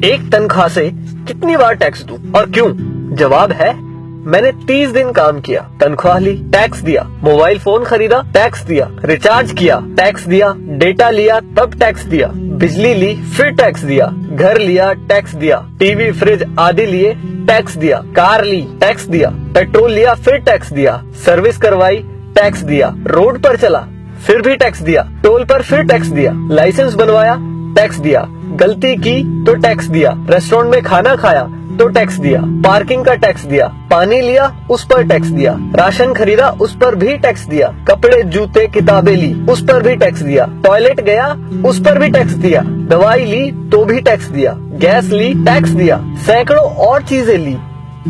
एक तनख्वाह से कितनी बार टैक्स दूं और क्यों? जवाब है, मैंने 30 दिन काम किया, तनख्वाह ली, टैक्स दिया, मोबाइल फोन खरीदा, टैक्स दिया, रिचार्ज किया, टैक्स दिया, डेटा लिया, तब टैक्स दिया, बिजली ली, फिर टैक्स दिया, घर लिया, टैक्स दिया, टीवी फ्रिज आदि लिए, टैक्स दिया, कार ली, टैक्स दिया, पेट्रोल लिया, फिर टैक्स दिया, सर्विस करवाई, टैक्स दिया, रोड पर चला, फिर भी टैक्स दिया, टोल पर फिर टैक्स दिया, लाइसेंस बनवाया, टैक्स दिया, गलती की तो टैक्स दिया, रेस्टोरेंट में खाना खाया तो टैक्स दिया, पार्किंग का टैक्स दिया, पानी लिया उस पर टैक्स दिया, राशन खरीदा उस पर भी टैक्स दिया, कपड़े जूते किताबें ली उस पर भी टैक्स दिया, टॉयलेट गया उस पर भी टैक्स दिया, दवाई ली तो भी टैक्स दिया, गैस ली टैक्स दिया, सैकड़ों और चीजें ली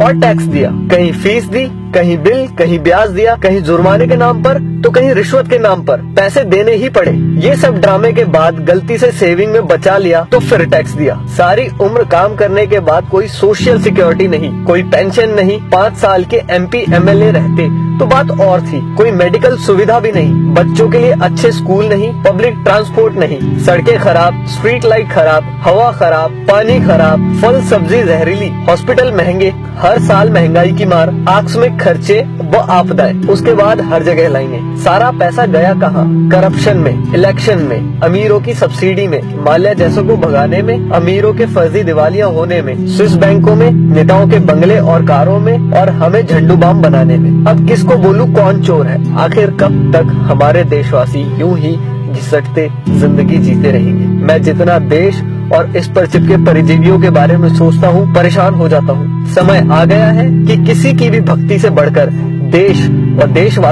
और टैक्स दिया, कहीं फीस दी, कहीं बिल, कहीं ब्याज दिया, कहीं जुर्माने के नाम पर तो कहीं रिश्वत के नाम पर पैसे देने ही पड़े। ये सब ड्रामे के बाद गलती से सेविंग में बचा लिया तो फिर टैक्स दिया। सारी उम्र काम करने के बाद कोई सोशल सिक्योरिटी नहीं, कोई पेंशन नहीं, 5 साल के MP MLA रहते तो बात और थी, कोई मेडिकल सुविधा भी नहीं, बच्चों के लिए अच्छे स्कूल नहीं, पब्लिक ट्रांसपोर्ट नहीं, सड़कें खराब, स्ट्रीट लाइट खराब, हवा खराब, पानी खराब, फल सब्जी जहरीली, हॉस्पिटल महंगे, हर साल महंगाई की मार, आकस्मिक खर्चे व आपदाएं, उसके बाद हर जगह लाइनें। सारा पैसा गया कहाँ? करप्शन में, इलेक्शन में, अमीरों की सब्सिडी में, माल्या जैसों को भगाने में, अमीरों के फर्जी दिवालियां होने में, स्विस बैंकों में, नेताओं के बंगले और कारों में और हमें झंडू बाम बनाने में। अब किसको बोलूं कौन चोर है? आखिर कब तक हमारे देशवासी यूं ही घिसटते जिंदगी जीते रहेंगे? मैं जितना देश और इस पर चिपके परिजीवियों के बारे में सोचता हूँ, परेशान हो जाता हूँ। समय आ गया है कि किसी की भी भक्ति से बढ़कर देश और देशवासी